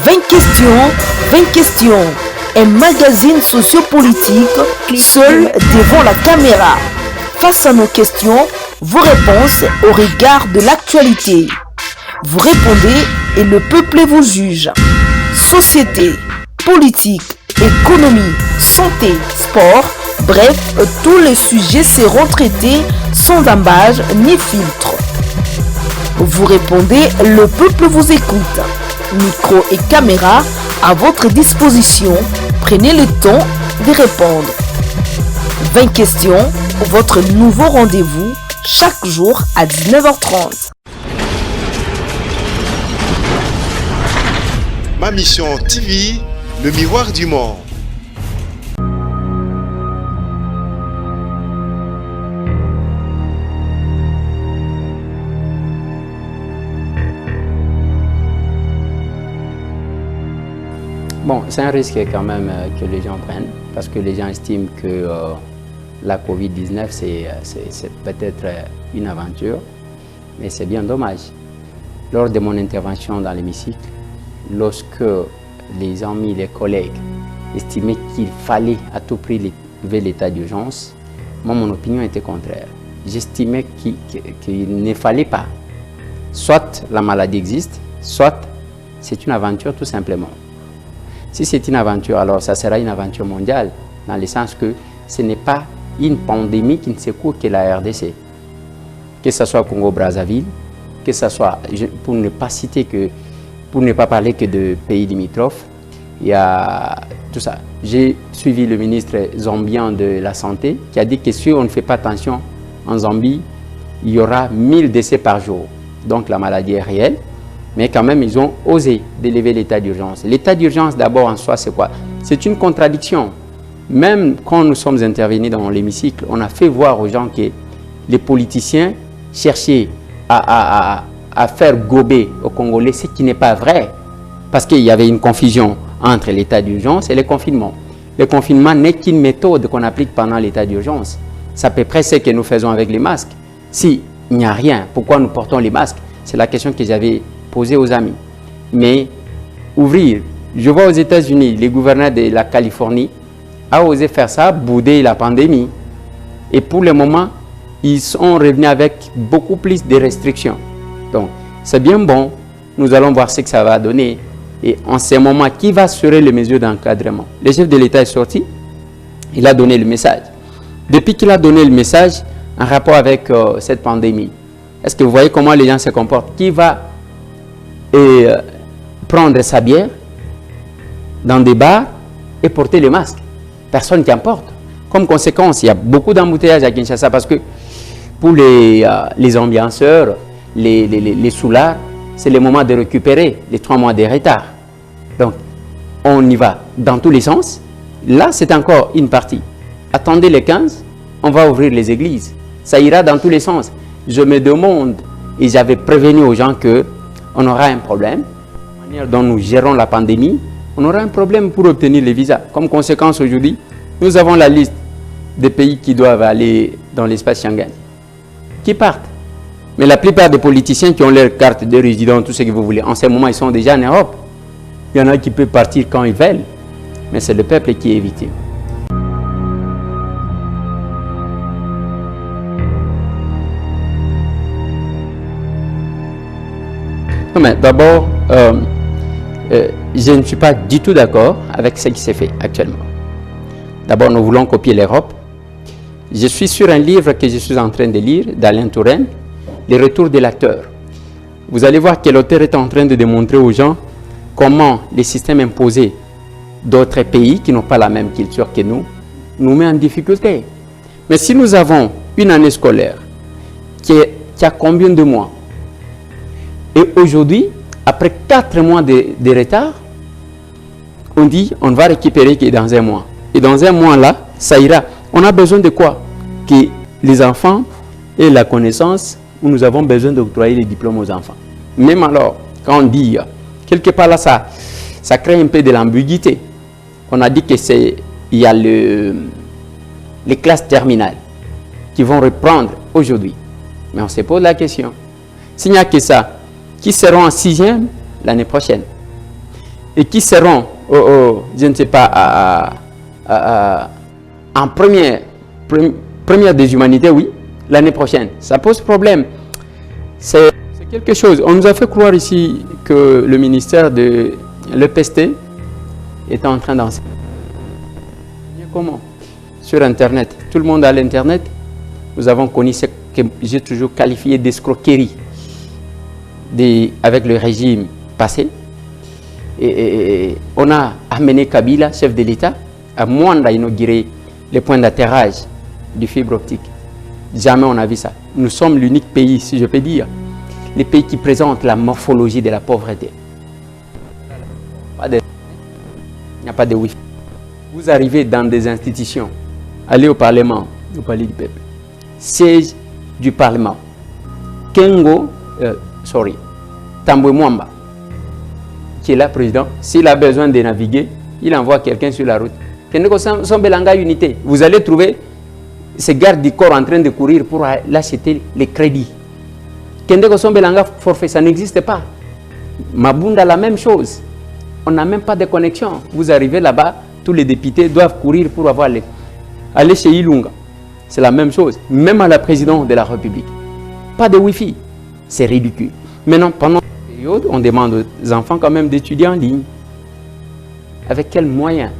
20 questions, un magazine sociopolitique seul devant la caméra. Face à nos questions, vos réponses au regard de l'actualité. Vous répondez et le peuple vous juge. Société, politique, économie, santé, sport, bref, tous les sujets seront traités sans embâge ni filtre. Vous répondez, le peuple vous écoute. Micro et caméra à votre disposition. Prenez le temps de répondre. 20 questions, votre nouveau rendez-vous chaque jour à 19h30. Ma mission TV, le miroir du monde. Bon, c'est un risque quand même que les gens prennent parce que les gens estiment que la Covid-19 c'est peut-être une aventure, mais c'est bien dommage. Lors de mon intervention dans l'hémicycle, lorsque les amis, les collègues estimaient qu'il fallait à tout prix lever l'état d'urgence, moi mon opinion était contraire. J'estimais qu'il ne fallait pas. Soit la maladie existe, soit c'est une aventure tout simplement. Si c'est une aventure, alors ça sera une aventure mondiale, dans le sens que ce n'est pas une pandémie qui ne secoue que la RDC. Que ce soit Congo-Brazzaville, que ce soit, pour ne pas parler que de pays limitrophes, il y a tout ça. J'ai suivi le ministre zambien de la Santé qui a dit que si on ne fait pas attention en Zambie, il y aura 1000 décès par jour. Donc la maladie est réelle. Mais quand même, ils ont osé d'élever l'état d'urgence. L'état d'urgence, d'abord, en soi, c'est quoi? C'est une contradiction. Même quand nous sommes intervenus dans l'hémicycle, on a fait voir aux gens que les politiciens cherchaient à faire gober aux Congolais ce qui n'est pas vrai. Parce qu'il y avait une confusion entre l'état d'urgence et le confinement. Le confinement n'est qu'une méthode qu'on applique pendant l'état d'urgence. C'est à peu près ce que nous faisons avec les masques. S'il n'y a rien, pourquoi nous portons les masques? C'est la question que j'avais posée aux amis. Mais ouvrir, je vois aux États-Unis, le gouverneur de la Californie a osé faire ça, bouder la pandémie. Et pour le moment, ils sont revenus avec beaucoup plus de restrictions. Donc, c'est bien bon. Nous allons voir ce que ça va donner. Et en ce moment, qui va assurer les mesures d'encadrement? Le chef de l'État est sorti. Il a donné le message. Depuis qu'il a donné le message en rapport avec cette pandémie, est-ce que vous voyez comment les gens se comportent? Qui va prendre sa bière dans des bars et porter le masque? Personne qui en porte. Comme conséquence, il y a beaucoup d'embouteillages à Kinshasa parce que pour les ambianceurs, les soulards, c'est le moment de récupérer les 3 mois de retard. Donc, on y va dans tous les sens. Là, c'est encore une partie. Attendez le 15, on va ouvrir les églises. Ça ira dans tous les sens. Je me demande, et j'avais prévenu aux gens qu'on aura un problème. La manière dont nous gérons la pandémie, on aura un problème pour obtenir les visas. Comme conséquence, aujourd'hui, nous avons la liste des pays qui doivent aller dans l'espace Schengen, qui partent. Mais la plupart des politiciens qui ont leur carte de résident, tout ce que vous voulez, en ce moment, ils sont déjà en Europe. Il y en a qui peuvent partir quand ils veulent, mais c'est le peuple qui est victime. Mais d'abord, je ne suis pas du tout d'accord avec ce qui s'est fait actuellement. D'abord, nous voulons copier l'Europe. Je suis sur un livre que je suis en train de lire d'Alain Touraine, Les retours de l'acteur. Vous allez voir que l'auteur est en train de démontrer aux gens comment les systèmes imposés d'autres pays qui n'ont pas la même culture que nous met en difficulté. Mais si nous avons une année scolaire qui a combien de mois? Et aujourd'hui, après 4 mois de retard, on dit on va récupérer que dans un mois. Et dans un mois là, ça ira. On a besoin de quoi? Que les enfants aient la connaissance où nous avons besoin d'octroyer les diplômes aux enfants. Même alors, quand on dit, quelque part là, ça crée un peu de l'ambiguïté. On a dit qu'il y a les classes terminales qui vont reprendre aujourd'hui. Mais on se pose la question. S'il n'y a que ça, qui seront en 6e l'année prochaine? et qui seront, je ne sais pas, en première des humanités, oui, l'année prochaine. Ça pose problème. C'est quelque chose. On nous a fait croire ici que le ministère de l'EPST est en train d'enseigner. Comment? Sur Internet. Tout le monde a l'Internet. Nous avons connu ce que j'ai toujours qualifié d'escroquerie avec le régime passé. Et on a amené Kabila, chef de l'État, à Mwanda inaugurer les points d'atterrage du fibre optique. Jamais on a vu ça. Nous sommes l'unique pays, si je peux dire, les pays qui présentent la morphologie de la pauvreté. Il n'y a pas de Wi-Fi. Vous arrivez dans des institutions, allez au Parlement, au Palais du Peuple, siège du Parlement, Tambwe Mwamba, qui est là, président, s'il a besoin de naviguer, il envoie quelqu'un sur la route. Unité. Vous allez trouver ces gardes du corps en train de courir pour l'acheter les crédits. Kendeko Sombelanga forfait, ça n'existe pas. Mabunda, la même chose. On n'a même pas de connexion. Vous arrivez là-bas, tous les députés doivent courir pour avoir les... Allez chez Ilunga, c'est la même chose. Même à la présidence de la République. Pas de Wi-Fi. C'est ridicule. Maintenant, pendant cette période, on demande aux enfants quand même d'étudier en ligne. Avec quels moyens?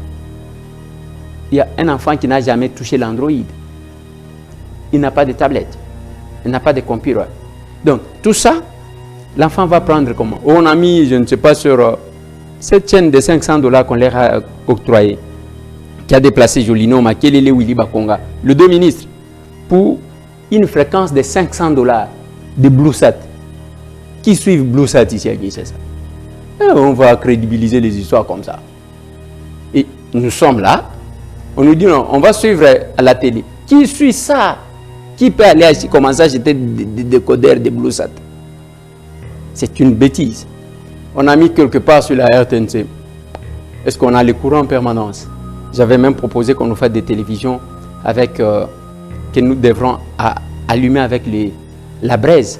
Il y a un enfant qui n'a jamais touché l'Android. Il n'a pas de tablette. Il n'a pas de computer. Donc, tout ça, l'enfant va prendre comment? On a mis, je ne sais pas, sur cette chaîne de $500 qu'on leur a octroyée, qui a déplacé Jolino Makelele Willy Bakonga, le deux ministres, pour une fréquence de $500 de BlueSat. Qui suivent BlueSat ici à Kinshasa? On va crédibiliser les histoires comme ça. Et nous sommes là, on nous dit non, on va suivre à la télé. Qui suit ça? Qui peut aller commencer à acheter des décodeurs de BlueSat? C'est une bêtise. On a mis quelque part sur la RTNC. Est-ce qu'on a les courants en permanence? J'avais même proposé qu'on nous fasse des télévisions avec que nous devrons allumer avec la braise.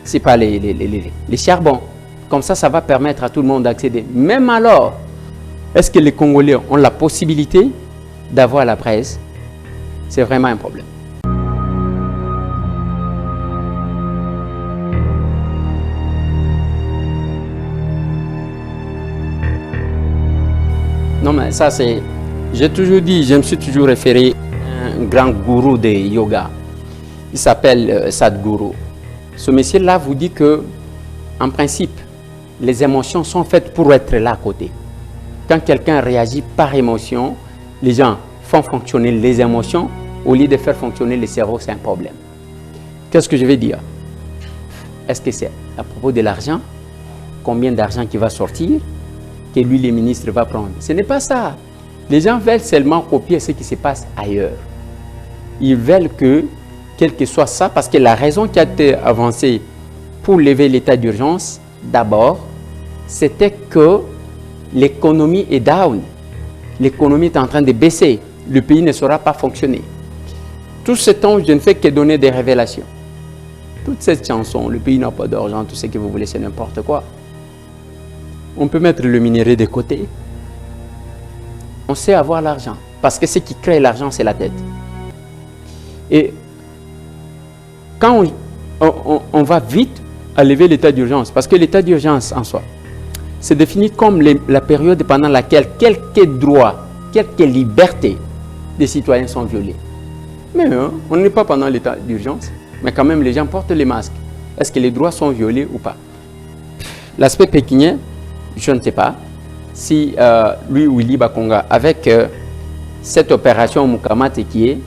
C'est pas les charbons. Comme ça, ça va permettre à tout le monde d'accéder. Même alors, est-ce que les Congolais ont la possibilité d'avoir la braise? C'est vraiment un problème. Non, mais ça, c'est... J'ai toujours dit, je me suis toujours référé à un grand gourou de yoga. Il s'appelle Sadhguru. Ce monsieur-là vous dit que, en principe, les émotions sont faites pour être là à côté. Quand quelqu'un réagit par émotion, les gens font fonctionner les émotions au lieu de faire fonctionner le cerveau, c'est un problème. Qu'est-ce que je vais dire? Est-ce que c'est à propos de l'argent? Combien d'argent qui va sortir? Que lui, le ministre, va prendre? Ce n'est pas ça. Les gens veulent seulement copier ce qui se passe ailleurs. Ils veulent que, quel que soit ça, parce que la raison qui a été avancée pour lever l'état d'urgence, d'abord, c'était que l'économie est down. L'économie est en train de baisser. Le pays ne saura pas fonctionner. Tout ce temps, je ne fais que donner des révélations. Toute cette chanson, le pays n'a pas d'argent, tout ce que vous voulez, c'est n'importe quoi. On peut mettre le minerai de côté. On sait avoir l'argent. Parce que ce qui crée l'argent, c'est la dette. Et quand on va vite à lever l'état d'urgence, parce que l'état d'urgence en soi, c'est défini comme la période pendant laquelle quelques droits, quelques libertés des citoyens sont violés. Mais on n'est pas pendant l'état d'urgence, mais quand même les gens portent les masques. Est-ce que les droits sont violés ou pas? L'aspect pékinien, je ne sais pas. Si lui, Willy Bakonga, avec cette opération Mukamate qui est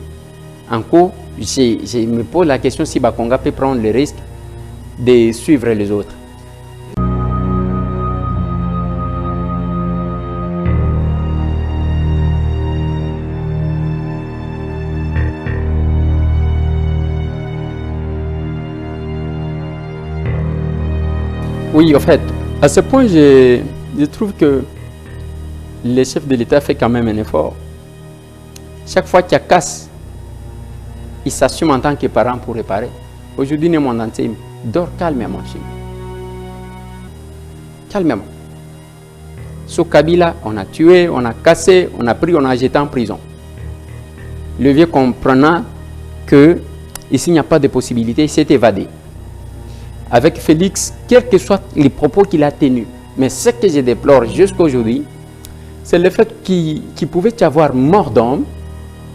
en cours, je me pose la question si Bakonga peut prendre le risque de suivre les autres. Oui, en fait, à ce point, je trouve que le chef de l'État fait quand même un effort. Chaque fois qu'il y a casse, il s'assume en tant que parent pour réparer. Aujourd'hui, le monde entier dort calmement chez lui. Calmement. Ce Kabila, on a tué, on a cassé, on a pris, on a jeté en prison. Le vieux comprenant que ici il n'y a pas de possibilité, il s'est évadé. Avec Félix, quels que soient les propos qu'il a tenus, mais ce que je déplore jusqu'à aujourd'hui, c'est le fait qu'il pouvait y avoir mort d'homme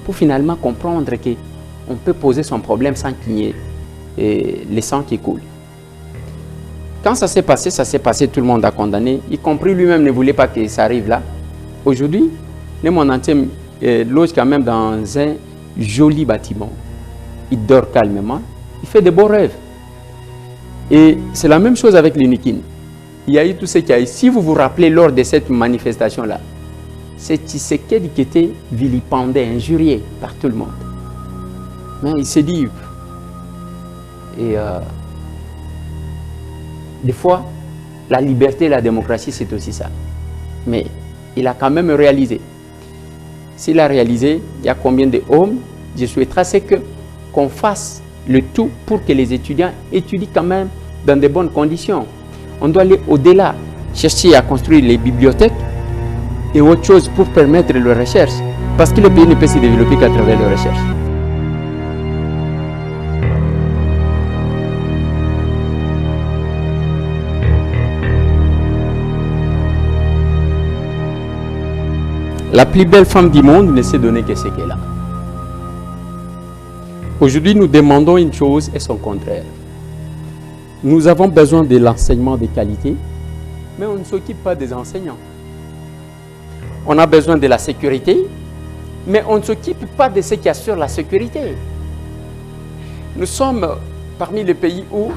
pour finalement comprendre qu'on peut poser son problème sans qu'il y ait le sang qui coule. Quand ça s'est passé, tout le monde a condamné, y compris lui-même ne voulait pas que ça arrive là. Aujourd'hui, le monde entier loge quand même dans un joli bâtiment. Il dort calmement, il fait de beaux rêves. Et c'est la même chose avec l'Unikin. Il y a eu tout ce qu'il y a eu. Si vous vous rappelez lors de cette manifestation-là, c'est Tshisekedi qui était vilipendé, injurié par tout le monde. Mais il s'est dit, et des fois, la liberté et la démocratie, c'est aussi ça. Mais il a quand même réalisé. S'il a réalisé, il y a combien de hommes, je souhaiterais qu'on fasse le tout pour que les étudiants étudient quand même dans de bonnes conditions. On doit aller au-delà, chercher à construire les bibliothèques et autre chose pour permettre les recherches. Parce que le pays ne peut se développer qu'à travers les recherches. La plus belle femme du monde ne s'est donnée que ce qu'elle a. Aujourd'hui, nous demandons une chose et son contraire. Nous avons besoin de l'enseignement de qualité, mais on ne s'occupe pas des enseignants. On a besoin de la sécurité, mais on ne s'occupe pas de ceux qui assurent la sécurité. Nous sommes parmi les pays où,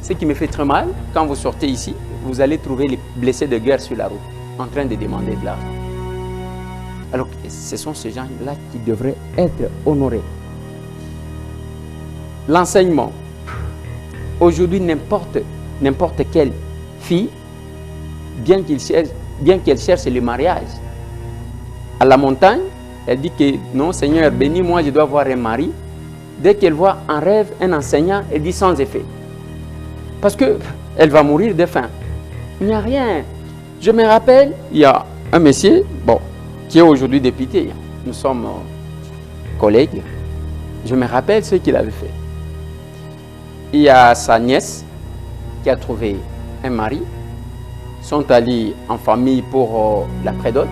ce qui me fait très mal, quand vous sortez ici, vous allez trouver les blessés de guerre sur la route, en train de demander de l'argent. Alors, ce sont ces gens-là qui devraient être honorés. L'enseignement. Aujourd'hui, n'importe quelle fille, bien qu'elle cherche le mariage, à la montagne, elle dit que non, Seigneur, bénis-moi, je dois avoir un mari. Dès qu'elle voit en rêve un enseignant, elle dit sans effet. Parce qu'elle va mourir de faim. Il n'y a rien. Je me rappelle, il y a un monsieur, qui est aujourd'hui député. Nous sommes collègues. Je me rappelle ce qu'il avait fait. Il y a sa nièce qui a trouvé un mari. Ils sont allés en famille pour la prédote.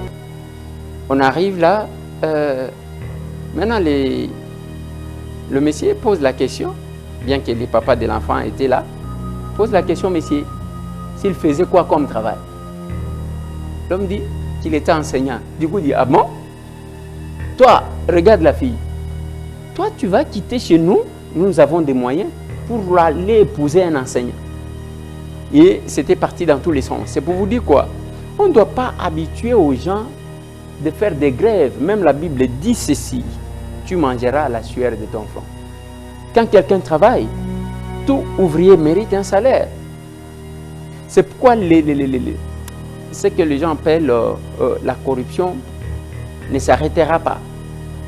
On arrive là. Maintenant, le monsieur pose la question, bien que le papa de l'enfant était là, pose la question, monsieur, s'il faisait quoi comme travail? L'homme dit qu'il était enseignant. Du coup, il dit, ah bon? Toi, regarde la fille. Toi, tu vas quitter chez nous, nous avons des moyens pour aller épouser un enseignant. Et c'était parti dans tous les sens. C'est pour vous dire quoi? On ne doit pas habituer aux gens de faire des grèves. Même la Bible dit ceci, tu mangeras la sueur de ton front. Quand quelqu'un travaille, tout ouvrier mérite un salaire. C'est pourquoi ce que les gens appellent la corruption ne s'arrêtera pas.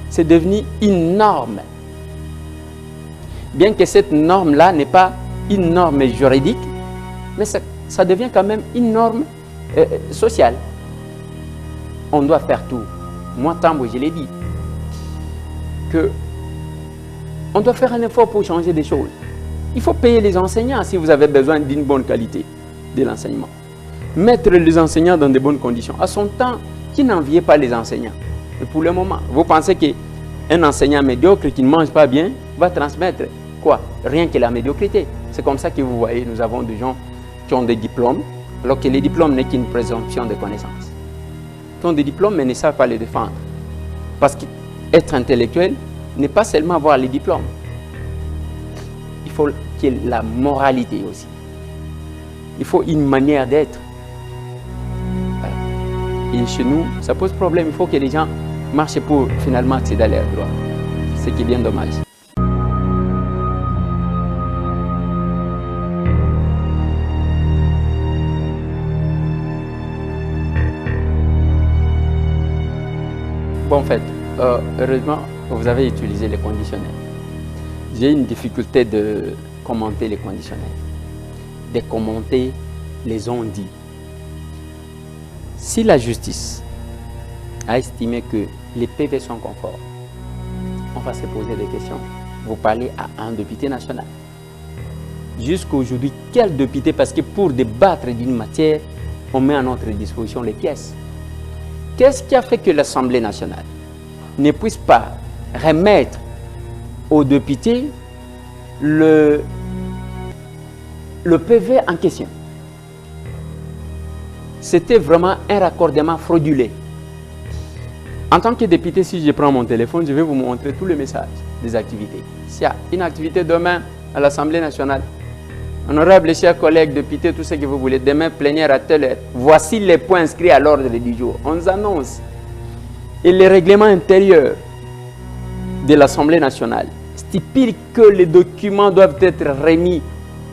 C'est devenu une norme. Bien que cette norme-là n'est pas une norme juridique, mais ça devient quand même une norme sociale. On doit faire tout. Moi, Tambo, je l'ai dit, on doit faire un effort pour changer des choses. Il faut payer les enseignants si vous avez besoin d'une bonne qualité de l'enseignement. Mettre les enseignants dans de bonnes conditions. À son temps, qui n'enviait pas les enseignants? Et pour le moment, vous pensez qu'un enseignant médiocre qui ne mange pas bien va transmettre quoi? Rien que la médiocrité. C'est comme ça que vous voyez, nous avons des gens qui ont des diplômes, alors que les diplômes n'est qu'une présomption de connaissances. Qui ont des diplômes mais ne savent pas les défendre. Parce qu'être intellectuel n'est pas seulement avoir les diplômes. Il faut qu'il y ait la moralité aussi. Il faut une manière d'être. Et chez nous, ça pose problème. Il faut que les gens marchent pour finalement accéder à leurs droits. Ce qui est bien dommage. Bon, en fait, heureusement, vous avez utilisé les conditionnels. J'ai une difficulté de commenter les conditionnels, de commenter les on-dit. Si la justice a estimé que les PV sont conformes, on va se poser des questions. Vous parlez à un député national. Jusqu'à aujourd'hui, quel député, parce que pour débattre d'une matière, on met à notre disposition les pièces. Qu'est-ce qui a fait que l'Assemblée nationale ne puisse pas remettre aux députés le PV en question? C'était vraiment un raccordement frauduleux. En tant que député, si je prends mon téléphone, je vais vous montrer tous les messages des activités. S'il y a une activité demain à l'Assemblée nationale, honorables chers collègues, députés, tout ce que vous voulez, demain plénière à telle heure, voici les points inscrits à l'ordre du jour. On nous annonce. Et le règlement intérieur de l'Assemblée nationale stipule que les documents doivent être remis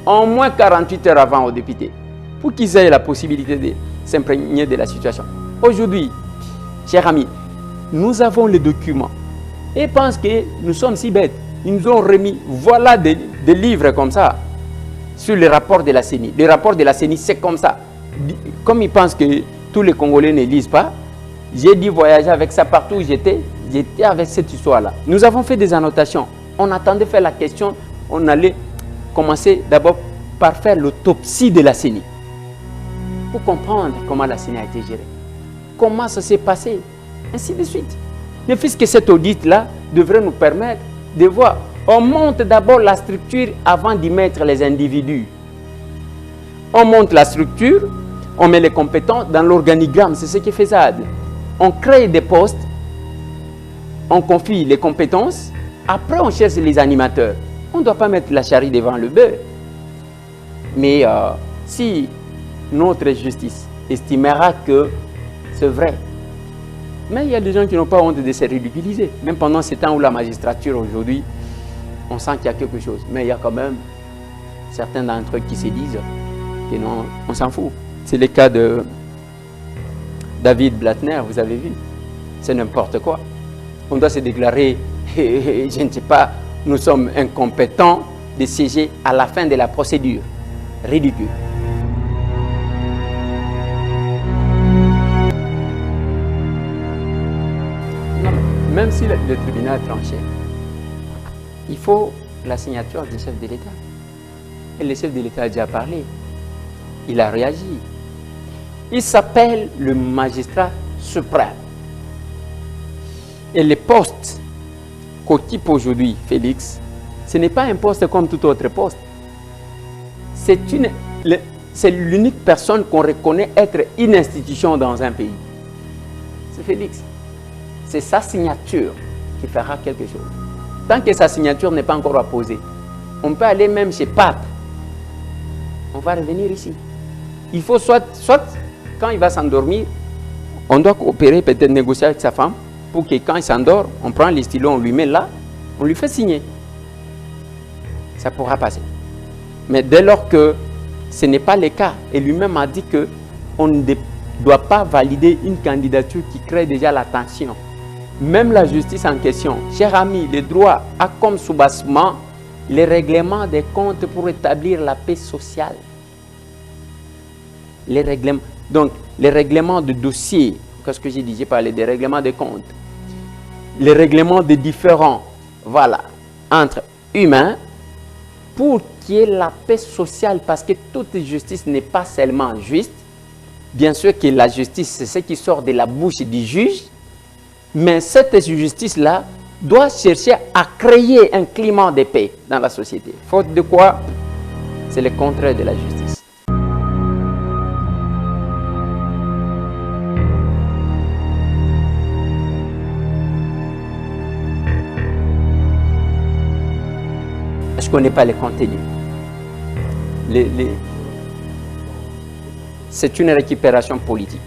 en moins 48 heures avant aux députés pour qu'ils aient la possibilité de s'imprégner de la situation. Aujourd'hui, chers amis, nous avons les documents et pensent que nous sommes si bêtes. Ils nous ont remis, voilà des livres comme ça sur le rapport de la CENI. Le rapport de la CENI, c'est comme ça. Comme ils pensent que tous les Congolais ne lisent pas, j'ai dû voyager avec ça partout où j'étais avec cette histoire-là. Nous avons fait des annotations. On attendait faire la question, on allait commencer d'abord par faire l'autopsie de la CENI pour comprendre comment la CENI a été gérée, comment ça s'est passé, ainsi de suite. Ne fût-ce que cet audit-là devrait nous permettre de voir. On monte d'abord la structure avant d'y mettre les individus. On monte la structure, on met les compétents dans l'organigramme, c'est ce qui est faisable. On crée des postes, on confie les compétences, après on cherche les animateurs. On ne doit pas mettre la charrue devant le bœuf. Mais si notre justice estimera que c'est vrai, mais il y a des gens qui n'ont pas honte de se ridiculiser. Même pendant ces temps où la magistrature aujourd'hui, on sent qu'il y a quelque chose. Mais il y a quand même certains d'entre eux qui se disent que non, on s'en fout. C'est le cas de David Blattner, vous avez vu. C'est n'importe quoi. On doit se déclarer, je ne sais pas, nous sommes incompétents de siéger à la fin de la procédure. Ridicule. Non, même si le tribunal a tranché, il faut la signature du chef de l'État. Et le chef de l'État a déjà parlé. Il a réagi. Il s'appelle le magistrat suprême. Et le poste qu'occupe aujourd'hui Félix, ce n'est pas un poste comme tout autre poste. C'est l'unique personne qu'on reconnaît être une institution dans un pays. C'est Félix. C'est sa signature qui fera quelque chose. Tant que sa signature n'est pas encore apposée, on peut aller même chez Pape. On va revenir ici. Il faut soit quand il va s'endormir, on doit coopérer, peut-être négocier avec sa femme, pour que quand il s'endort, on prend les stylos, on lui met là, on lui fait signer. Ça pourra passer. Mais dès lors que ce n'est pas le cas, et lui-même a dit qu'on ne doit pas valider une candidature qui crée déjà la tension. Même la justice en question, chers amis, le droit a comme soubassement les règlements des comptes pour établir la paix sociale. Les règlements, donc les règlements de dossier, qu'est-ce que j'ai dit? J'ai parlé des règlements des comptes. Les règlements des différends, voilà, entre humains, pour qu'il y ait la paix sociale, parce que toute justice n'est pas seulement juste. Bien sûr que la justice, c'est ce qui sort de la bouche du juge, mais cette justice-là doit chercher à créer un climat de paix dans la société. Faute de quoi, c'est le contraire de la justice. Je ne connais pas les contenus. C'est une récupération politique.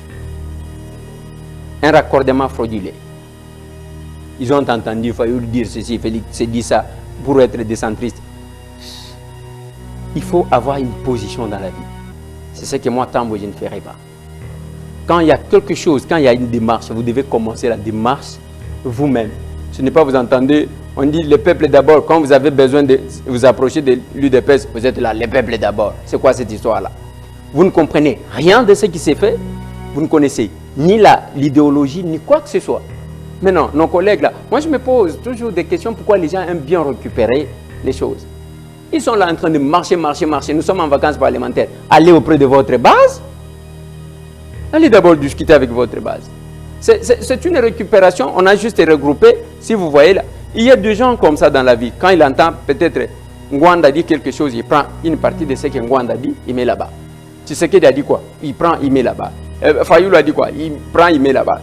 Un raccordement frauduleux. Ils ont entendu, il faut dire ceci, Félix s'est dit ça pour être décentriste. Il faut avoir une position dans la vie. C'est ce que moi, Tambo, je ne ferai pas. Quand il y a quelque chose, quand il y a une démarche, vous devez commencer la démarche vous-même. Ce n'est pas vous entendez, on dit le peuple d'abord. Quand vous avez besoin de vous approcher de l'UDPS, vous êtes là, le peuple d'abord. C'est quoi cette histoire-là? Vous ne comprenez rien de ce qui s'est fait. vous ne connaissez ni l'idéologie, ni quoi que ce soit. Maintenant, nos collègues là, moi je me pose toujours des questions pourquoi les gens aiment bien récupérer les choses. Ils sont là en train de marcher. Nous sommes en vacances parlementaires. Allez auprès de votre base. Allez d'abord discuter avec votre base. C'est une récupération, on a juste regroupé. Si vous voyez là, il y a des gens comme ça dans la vie. Quand il entend peut-être Ngwanda dit quelque chose, il prend une partie de ce que Ngwanda dit, il met là-bas. Tu sais qu'il a dit quoi? Il prend, il met là-bas. Fayoulou a dit quoi? Il prend, il met là-bas.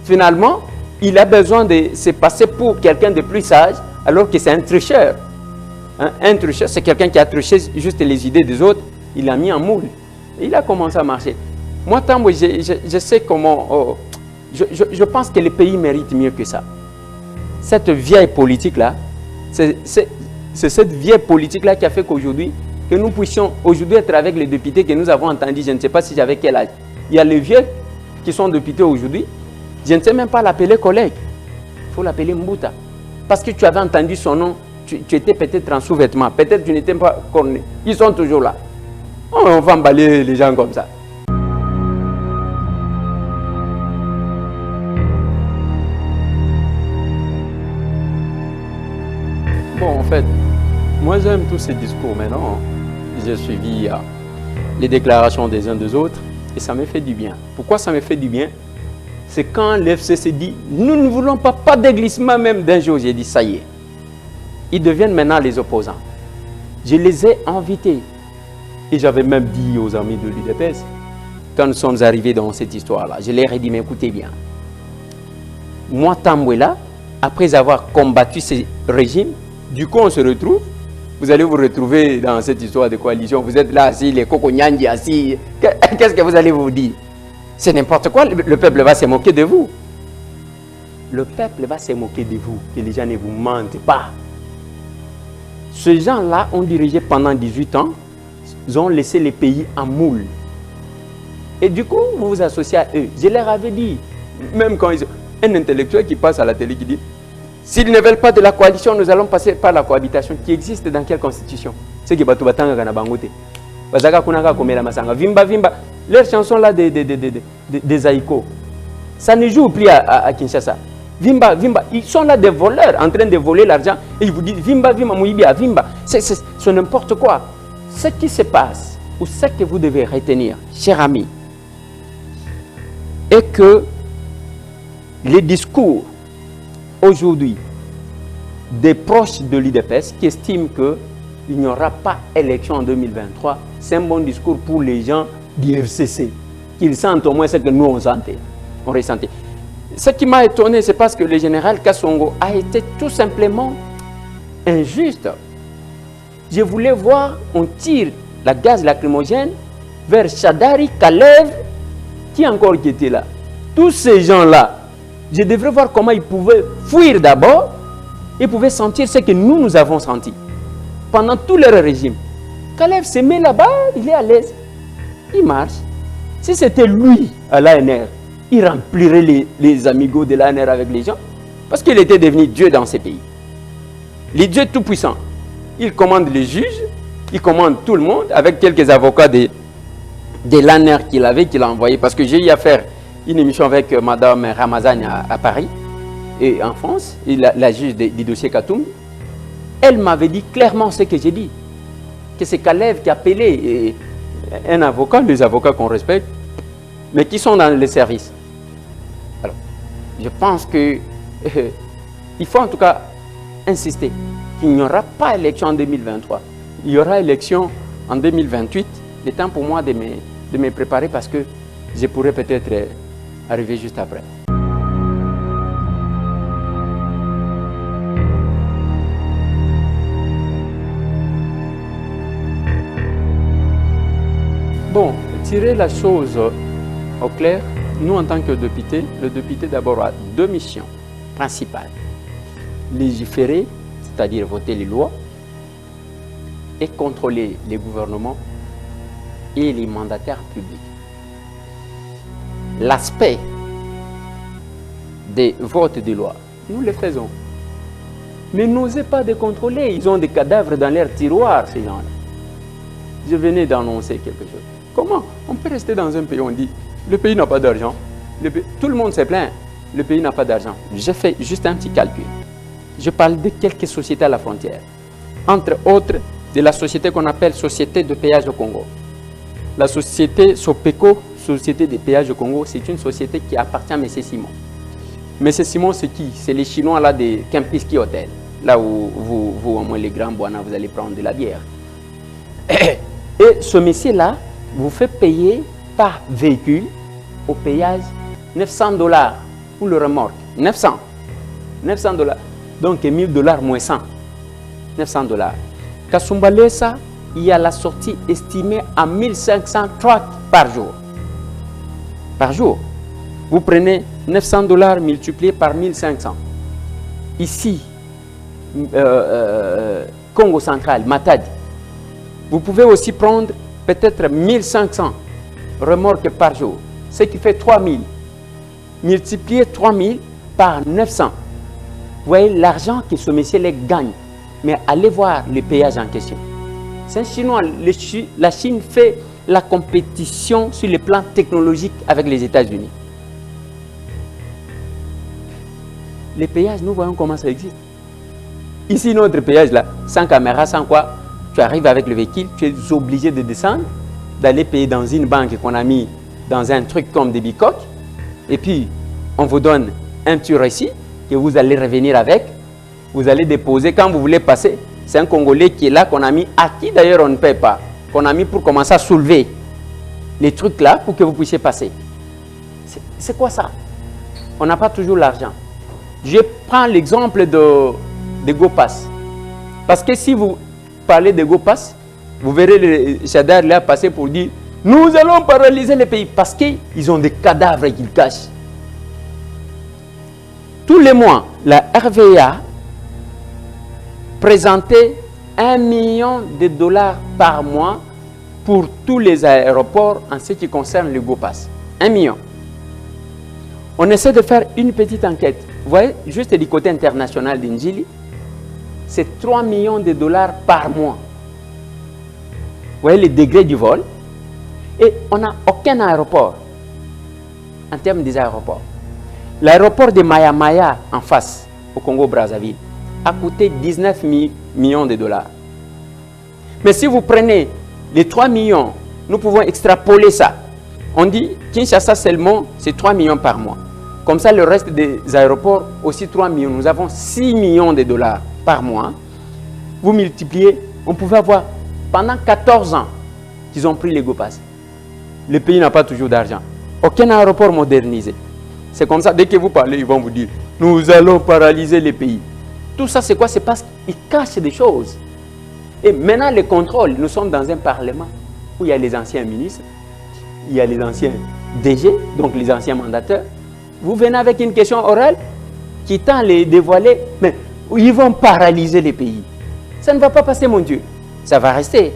Finalement, il a besoin de se passer pour quelqu'un de plus sage, alors que c'est un tricheur. Hein? Un tricheur, c'est quelqu'un qui a triché juste les idées des autres, il a mis en moule. Et il a commencé à marcher. Moi, je sais comment... je pense que le pays mérite mieux que ça. Cette vieille politique-là, c'est cette vieille politique-là qui a fait qu'aujourd'hui, que nous puissions aujourd'hui être avec les députés que nous avons entendus. Je ne sais pas si j'avais quel âge. Il y a les vieux qui sont députés aujourd'hui. Je ne sais même pas l'appeler collègue. Il faut l'appeler Mbouta. Parce que tu avais entendu son nom, tu étais peut-être en sous-vêtements, peut-être tu n'étais pas corné. Ils sont toujours là. On va emballer les gens comme ça. Bon, en fait, moi j'aime tous ces discours maintenant. J'ai suivi les déclarations des uns des autres et ça me fait du bien. Pourquoi ça me fait du bien? C'est quand l'FCC dit « Nous ne voulons pas de glissement même d'un jour ». J'ai dit « Ça y est ». Ils deviennent maintenant les opposants. Je les ai invités. Et j'avais même dit aux amis de l'UDPS, quand nous sommes arrivés dans cette histoire-là, je leur ai dit « Mais écoutez bien, moi Tambouela, après avoir combattu ce régime, du coup on se retrouve, vous allez vous retrouver dans cette histoire de coalition, vous êtes là assis, les Kokonyandi assis, qu'est-ce que vous allez vous dire? C'est n'importe quoi, le peuple va se moquer de vous. Le peuple va se moquer de vous, que les gens ne vous mentent pas. Ces gens-là ont dirigé pendant 18 ans, ils ont laissé les pays en moule. Et du coup, vous vous associez à eux. Je leur avais dit, même quand ils ont un intellectuel qui passe à la télé qui dit, s'ils ne veulent pas de la coalition, nous allons passer par la cohabitation qui existe dans quelle constitution? C'est que Batubatanga Ganabangote. Bazaka Kunanga Komela Masanga. Vimba Vimba. Leurs chansons là des Aïko. Ça ne joue plus à Kinshasa. Vimba Vimba. Ils sont là des voleurs en train de voler l'argent. Et ils vous disent Vimba Vimba Mouibia Vimba. C'est n'importe quoi. Ce qui se passe, ou ce que vous devez retenir, chers amis, est que les discours aujourd'hui des proches de l'UDPS qui estiment qu'il n'y aura pas élection en 2023, c'est un bon discours pour les gens du FCC, qu'ils sentent au moins ce que nous on ressentait. Ce qui m'a étonné, c'est parce que le général Kassongo a été tout simplement injuste. Je voulais voir, on tire la gaz lacrymogène vers Chadari, Kalev, qui encore qui était là. Tous ces gens-là, je devrais voir comment ils pouvaient fuir d'abord, ils pouvaient sentir ce que nous avons senti pendant tout leur régime. Kalev se met là-bas, il est à l'aise, il marche. Si c'était lui à l'ANR, il remplirait les amigos de l'ANR avec les gens, parce qu'il était devenu Dieu dans ces pays. Les dieux tout-puissants. Il commande les juges, il commande tout le monde, avec quelques avocats de l'ANR qu'il a envoyé, parce que j'ai eu à faire une émission avec Madame Ramazani à Paris, et en France, et la juge du dossier Katoum. Elle m'avait dit clairement ce que j'ai dit, que c'est Kalev qui a appelé un avocat, les avocats qu'on respecte, mais qui sont dans le service. Alors, je pense que il faut en tout cas insister qu'il n'y aura pas élection en 2023. Il y aura élection en 2028. Le temps pour moi de me préparer parce que je pourrais peut-être arriver juste après. Bon, tirer la chose au clair, nous en tant que député, le député d'abord a deux missions principales. Légiférer, c'est-à-dire voter les lois, et contrôler les gouvernements et les mandataires publics. L'aspect des votes des lois, nous le faisons. Mais n'osez pas de contrôler, ils ont des cadavres dans leurs tiroirs, ces gens-là. Je venais d'annoncer quelque chose. Comment on peut rester dans un pays où on dit Le pays n'a pas d'argent. Tout le monde se plaint. Le pays n'a pas d'argent. J'ai fait juste un petit calcul. Je parle de quelques sociétés à la frontière. Entre autres, de la société qu'on appelle Société de péage au Congo. La société Sopeco, Société de péage au Congo, c'est une société qui appartient à M. Simon. M. Simon, c'est qui? C'est les Chinois là de Kempinski Hotel. Là où vous, au moins les grands bois, vous allez prendre de la bière. Et ce monsieur-là vous fait payer par véhicule au péage $900 pour le remorque. 900 $. Donc $1000 moins 100. $900. Kasumbalesa, il y a la sortie estimée à 1500 trucks par jour. Par jour. Vous prenez $900 multiplié par 1500. Ici, Congo central, Matadi. Vous pouvez aussi prendre peut-être 1500 remorques par jour, ce qui fait 3000. Multipliez 3000 par 900. Vous voyez l'argent que ce monsieur gagne. Mais allez voir le péage en question. C'est un Chinois. La Chine fait la compétition sur le plan technologique avec les États-Unis. Les péages, nous voyons comment ça existe. Ici, notre péage, là, sans caméra, sans quoi, tu arrives avec le véhicule, tu es obligé de descendre, d'aller payer dans une banque qu'on a mis dans un truc comme des bicoques. Et puis, on vous donne un petit récit que vous allez revenir avec. Vous allez déposer quand vous voulez passer. C'est un Congolais qui est là, qu'on a mis, à qui d'ailleurs on ne paie pas, qu'on a mis pour commencer à soulever les trucs là pour que vous puissiez passer. C'est quoi ça? On n'a pas toujours l'argent. Je prends l'exemple de GoPass. Parce que si vous parlez de GoPass, vous verrez les Chadar là passer pour dire nous allons paralyser le pays parce qu'ils ont des cadavres qu'ils cachent. Tous les mois, la RVA présentait $1 million par mois pour tous les aéroports en ce qui concerne le GoPass. 1 million. On essaie de faire une petite enquête. Vous voyez, juste du côté international d'Injili, c'est $3 millions par mois. Vous voyez les degrés du vol. Et on n'a aucun aéroport en termes des aéroports. L'aéroport de Maya Maya en face, au Congo-Brazzaville, a coûté $19 millions. Mais si vous prenez les 3 millions, nous pouvons extrapoler ça. On dit Kinshasa seulement, c'est 3 millions par mois. Comme ça, le reste des aéroports, aussi 3 millions. Nous avons $6 millions par mois. Vous multipliez, on pouvait avoir pendant 14 ans qu'ils ont pris les GoPass. Le pays n'a pas toujours d'argent. Aucun aéroport modernisé. C'est comme ça, dès que vous parlez, ils vont vous dire nous allons paralyser les pays. Tout ça, c'est quoi? C'est parce qu'ils cachent des choses. Et maintenant, les contrôles, nous sommes dans un parlement où il y a les anciens ministres, il y a les anciens DG, donc les anciens mandataires. Vous venez avec une question orale qui tend à les dévoiler, mais ils vont paralyser les pays. Ça ne va pas passer, mon Dieu. Ça va rester.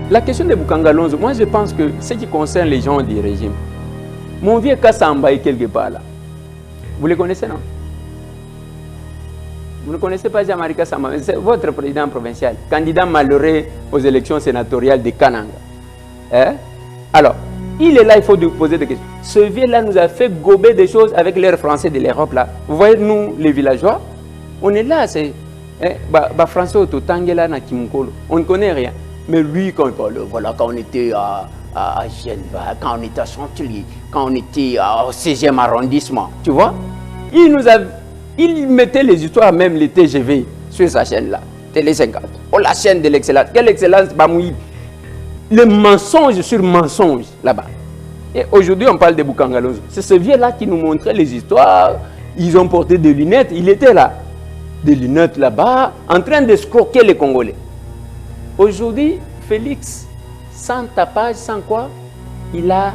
La question de Bukangalonzo, moi je pense que ce qui concerne les gens du régime, mon vieux Kassamba est quelque part là. Vous le connaissez, non? Vous ne connaissez pas Jean-Marie Kassamba, c'est votre président provincial, candidat malheureux aux élections sénatoriales de Kananga. Hein? Alors, il est là, il faut lui poser des questions. Ce vieux-là nous a fait gober des choses avec l'air français de l'Europe là. Vous voyez, nous, les villageois, on est là, c'est... Français Ototangela na Kimukolo, on ne connaît rien. Mais lui, quand il parle, voilà, quand on était à Geneva, quand on était à Chantilly, quand on était au 16e arrondissement, tu vois, il mettait les histoires, même les TGV, sur sa chaîne-là, Télé 50. Oh, la chaîne de l'excellence. Quelle excellence, Bamouï. Le mensonge sur mensonge, là-bas. Et aujourd'hui, on parle de Bukangalonzo. C'est ce vieux-là qui nous montrait les histoires. Ils ont porté des lunettes. Il était là, des lunettes là-bas, en train d'escroquer les Congolais. Aujourd'hui, Félix, sans tapage, sans quoi, il a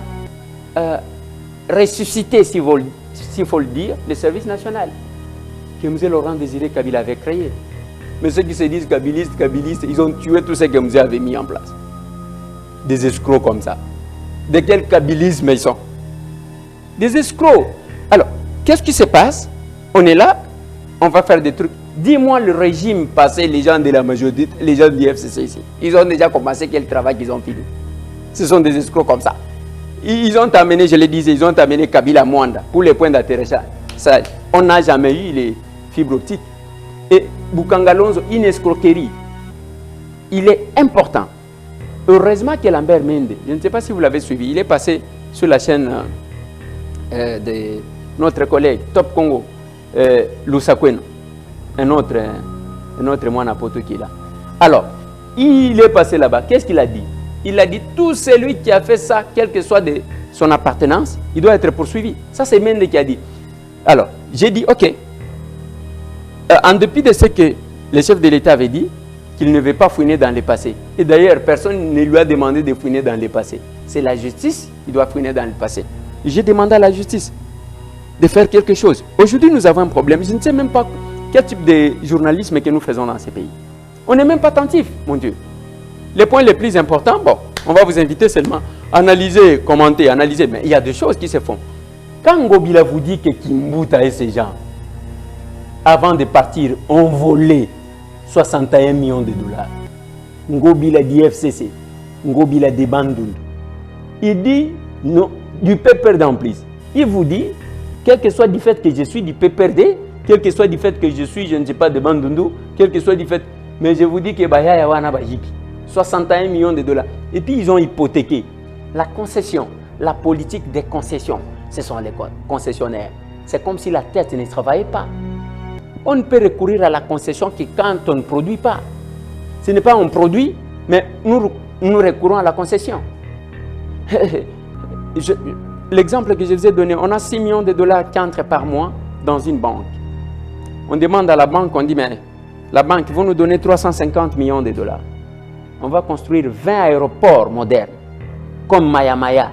ressuscité, s'il faut le dire, le service national que M. Laurent Désiré Kabila avait créé. Mais ceux qui se disent kabilistes, ils ont tué tout ce que M. avait mis en place. Des escrocs comme ça. De quel kabilisme ils sont? Des escrocs. Alors, qu'est-ce qui se passe? On est là, on va faire des trucs. Dis-moi le régime passé, les gens de la majorité, les gens du FCC ici. Ils ont déjà commencé quel travail qu'ils ont fini. Ce sont des escrocs comme ça. Ils ont amené, je le disais, ils ont amené Kabila Mwanda pour les points d'atterrissage. On n'a jamais eu les fibres optiques. Et Boukangalonzo, une escroquerie. Il est important. Heureusement que Lambert Mende, je ne sais pas si vous l'avez suivi, il est passé sur la chaîne de notre collègue Top Congo, Lusakweno, un autre moine poto qui est là. Alors, il est passé là-bas. Qu'est-ce qu'il a dit? Il a dit tout celui qui a fait ça, quelle que soit son appartenance, il doit être poursuivi. Ça, c'est Mende qui a dit. Alors, j'ai dit, ok, en dépit de ce que le chef de l'État avait dit, qu'il ne veut pas fouiner dans le passé. Et d'ailleurs, personne ne lui a demandé de fouiner dans le passé. C'est la justice qui doit fouiner dans le passé. J'ai demandé à la justice de faire quelque chose. Aujourd'hui, nous avons un problème. Je ne sais même pas quel type de journalisme que nous faisons dans ces pays. On n'est même pas attentif, mon Dieu. Les points les plus importants, bon, on va vous inviter seulement à analyser, commenter, analyser. Mais il y a des choses qui se font. Quand Ngobila vous dit que Kimbuta et ces gens, avant de partir, ont volé 61 millions de dollars. Ngobila dit FCC, Ngobila dit Bandundu. Il dit non, du PPRD en plus. Il vous dit, quel que soit du fait que je suis du PPRD, quel que soit du fait que je suis, je ne sais pas, de Bandundu, quel que soit du fait, mais je vous dis que Baya Yawana Bajipi, 61 millions de dollars. Et puis ils ont hypothéqué la concession, la politique des concessions. Ce sont les concessionnaires. C'est comme si la tête ne travaillait pas. On ne peut recourir à la concession que quand on ne produit pas. Ce n'est pas un produit, mais nous recourons à la concession. L'exemple que je vous ai donné, on a 6 millions de dollars qui entrent par mois dans une banque. On demande à la banque, on dit, mais la banque va nous donner 350 millions de dollars. On va construire 20 aéroports modernes, comme Maya Maya.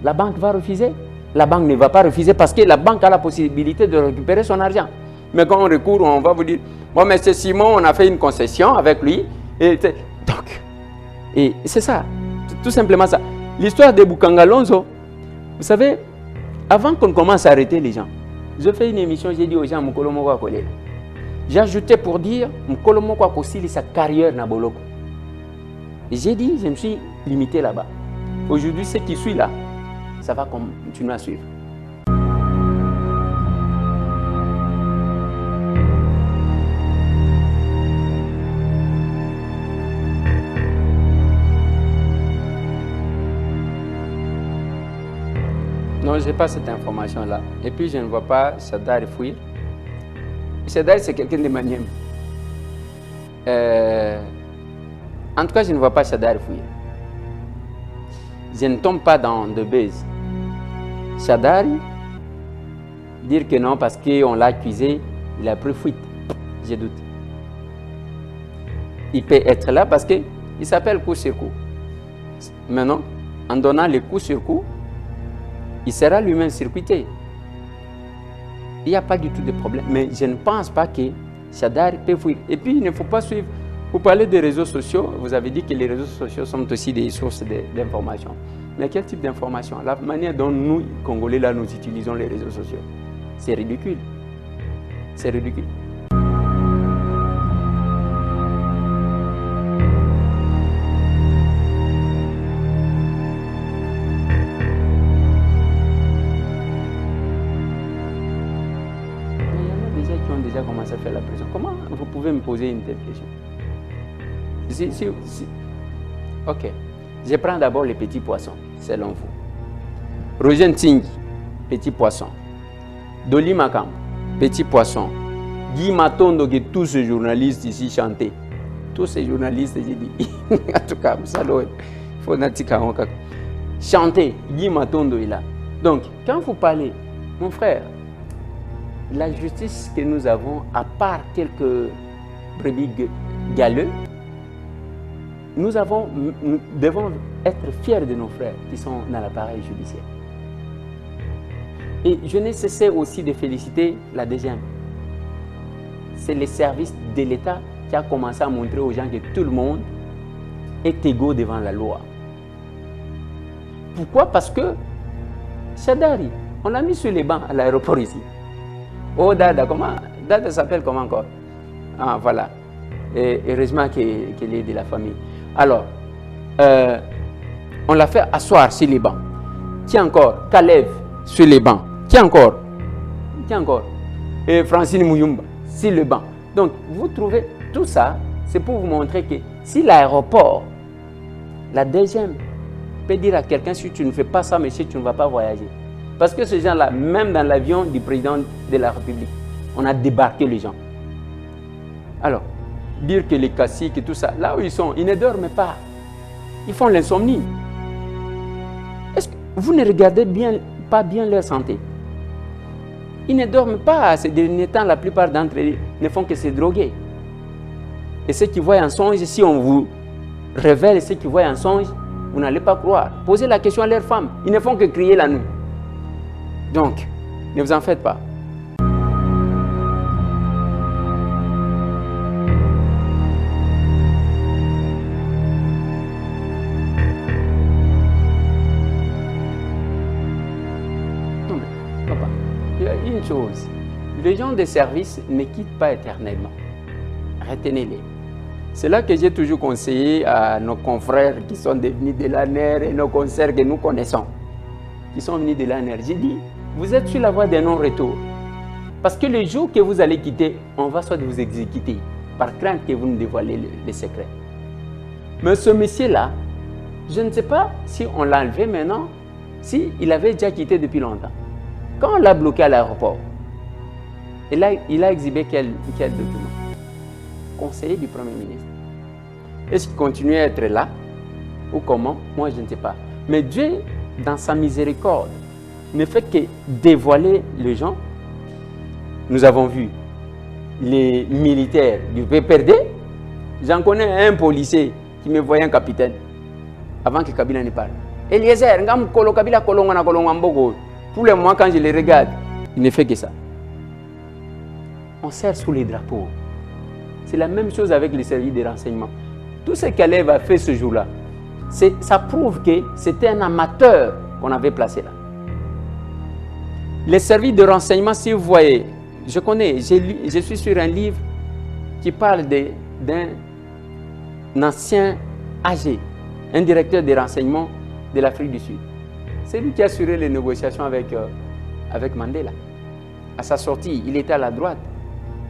La banque va refuser? La banque ne va pas refuser parce que la banque a la possibilité de récupérer son argent. Mais quand on recourt, on va vous dire, bon, mais c'est Simon, on a fait une concession avec lui. Et c'est ça, tout simplement ça. L'histoire de Boukangalonzo, vous savez, avant qu'on commence à arrêter les gens, je fais une émission, j'ai dit aux gens, Mukolomo Kolé. J'ai ajouté pour dire, Mukolomo Kosili sa carrière na Boloko. J'ai dit, je me suis limité là-bas. Aujourd'hui, ce qui suit là, ça va continuer à suivre. Non, je n'ai pas cette information-là. Et puis, je ne vois pas Sadar fuir. Sadar, c'est quelqu'un de Manième. En tout cas, je ne vois pas Sadar fuir. Je ne tombe pas dans de bêtises. Shadari, dire que non parce qu'on l'a accusé, il a pris fuite. Je doute. Il peut être là parce qu'il s'appelle coup sur coup. Maintenant, en donnant les coups sur coup, il sera lui-même circuité. Il n'y a pas du tout de problème. Mais je ne pense pas que Shadari peut fuir. Et puis, il ne faut pas suivre. Vous parlez des réseaux sociaux, vous avez dit que les réseaux sociaux sont aussi des sources d'informations. Mais quel type d'information? La manière dont nous, Congolais, là, nous utilisons les réseaux sociaux, c'est ridicule. C'est ridicule. Mais il y en a déjà qui ont déjà commencé à faire la prison. Comment vous pouvez me poser une telle question? Ok. Je prends d'abord les petits poissons, selon vous. Roger Ntingi, petit poisson. Doli Makam, petit poisson. Guy Matondo, que tous ces journalistes ici chantaient. Tous ces journalistes, j'ai dit. En tout cas, ça doit être. Il faut chanter. Guy Matondo est là. Donc, quand vous parlez, mon frère, la justice que nous avons, à part quelques brebis galeux, nous devons être fiers de nos frères qui sont dans l'appareil judiciaire. Et je n'ai cessé aussi de féliciter la DGM. C'est le service de l'État qui a commencé à montrer aux gens que tout le monde est égaux devant la loi. Pourquoi? Parce que Shadari, on l'a mis sur les bancs à l'aéroport ici. Oh, Dada, comment? Dada s'appelle comment encore? Ah, voilà. Et heureusement qu'elle est de la famille. Alors, on l'a fait asseoir sur les bancs. Qui encore? Caleb sur les bancs. Qui encore? Et Francine Mouyumba sur le banc. Donc, vous trouvez tout ça, c'est pour vous montrer que si l'aéroport, la deuxième, peut dire à quelqu'un, si tu ne fais pas ça, monsieur, tu ne vas pas voyager. Parce que ces gens-là, même dans l'avion du président de la République, on a débarqué les gens. Alors, dire que les caciques et tout ça, là où ils sont, ils ne dorment pas. Ils font l'insomnie. Est-ce que vous ne regardez pas bien leur santé? Ils ne dorment pas. Ces derniers temps, la plupart d'entre eux ne font que se droguer. Et ceux qui voient un songe, si on vous révèle ceux qui voient un songe, vous n'allez pas croire. Posez la question à leurs femmes. Ils ne font que crier la nuit. Donc, ne vous en faites pas. Non mais, papa, il y a une chose. Les gens de service ne quittent pas éternellement. Retenez-les. C'est là que j'ai toujours conseillé à nos confrères qui sont devenus de l'ANER et nos consoeurs que nous connaissons, qui sont venus de l'ANER. J'ai dit, vous êtes sur la voie d'un non-retour. Parce que le jour que vous allez quitter, on va soit vous exécuter, par crainte que vous nous dévoilez les secrets. Mais ce monsieur-là, je ne sais pas si on l'a enlevé maintenant, s'il avait déjà quitté depuis longtemps. Quand on l'a bloqué à l'aéroport, il a exhibé quel document? Conseiller du Premier ministre. Est-ce qu'il continue à être là ou comment? Moi, je ne sais pas. Mais Dieu, dans sa miséricorde, ne fait que dévoiler les gens. Nous avons vu les militaires du PPRD. J'en connais un policier qui me voyait un capitaine avant que Kabila ne parle. Eliezer, tous les mois quand je les regarde, il ne fait que ça. On sert sous les drapeaux. C'est la même chose avec les services de renseignement. Tout ce qu'Alev a fait ce jour-là, ça prouve que c'était un amateur qu'on avait placé là. Les services de renseignement, si vous voyez, je connais, je suis sur un livre qui parle d'un ancien âgé, un directeur des renseignements de l'Afrique du Sud. C'est lui qui a assuré les négociations avec Mandela. À sa sortie, il était à la droite.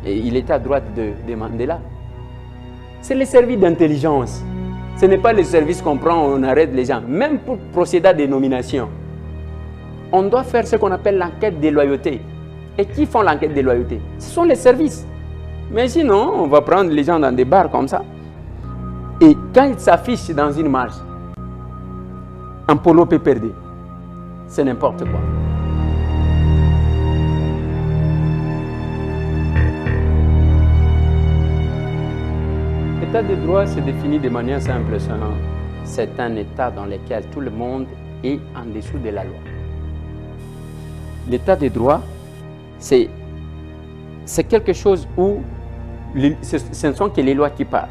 Et il était à droite de Mandela. C'est les services d'intelligence. Ce n'est pas les services qu'on prend, on arrête les gens. Même pour procéder à des nominations, on doit faire ce qu'on appelle l'enquête de loyauté. Et qui font l'enquête de loyauté? Ce sont les services. Mais sinon, on va prendre les gens dans des bars comme ça. Et quand ils s'affichent dans une marche, un polo peut perdre. C'est n'importe quoi. L'état de droit se définit de manière simple. C'est un état dans lequel tout le monde est en dessous de la loi. L'état de droit, c'est quelque chose où ce ne sont que les lois qui parlent.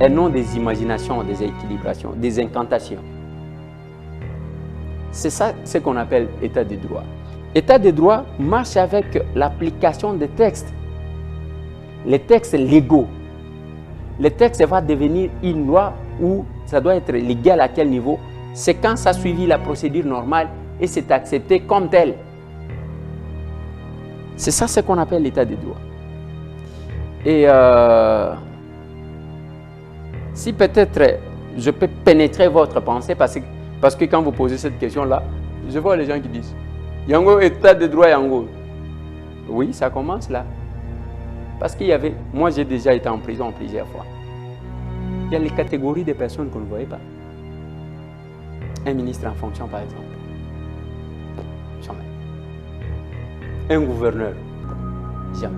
Et non des imaginations, des équilibrations, des incantations. C'est ça ce qu'on appelle état de droit. État de droit marche avec l'application des textes. Les textes légaux. Le texte va devenir une loi où ça doit être légal à quel niveau? C'est quand ça a suivi la procédure normale et c'est accepté comme tel. C'est ça ce qu'on appelle l'état de droit. Et si peut-être je peux pénétrer votre pensée parce que quand vous posez cette question-là, je vois les gens qui disent Yango, état de droit Yango. Oui, ça commence là. Parce qu'il y avait, moi j'ai déjà été en prison plusieurs fois. Il y a les catégories de personnes qu'on ne voyait pas. Un ministre en fonction par exemple. Jamais. Un gouverneur. Jamais.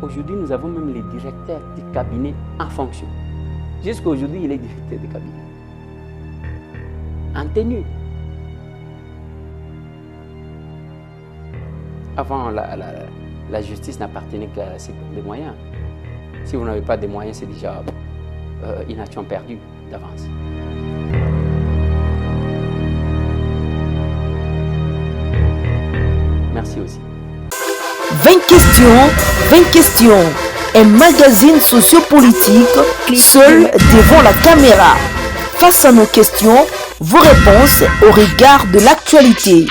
Aujourd'hui nous avons même les directeurs du cabinet en fonction. Jusqu'à aujourd'hui il est directeur du cabinet. En tenue. Avant la justice n'appartenait qu'à des moyens. Si vous n'avez pas de moyens, c'est déjà une action perdue d'avance. Merci aussi. 20 questions. Un magazine sociopolitique seul devant la caméra. Face à nos questions, vos réponses au regard de l'actualité.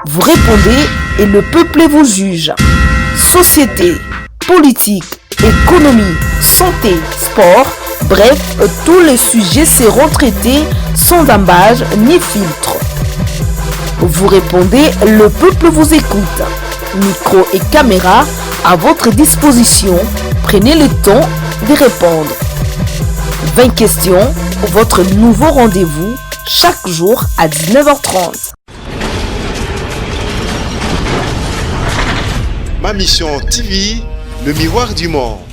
Vous répondez et le peuple vous juge. Société, politique, économie, santé, sport, bref, tous les sujets seront traités sans embâge ni filtre. Vous répondez, le peuple vous écoute. Micro et caméra à votre disposition. Prenez le temps de répondre. 20 questions, votre nouveau rendez-vous chaque jour à 19h30. Ma mission TV, le miroir du monde.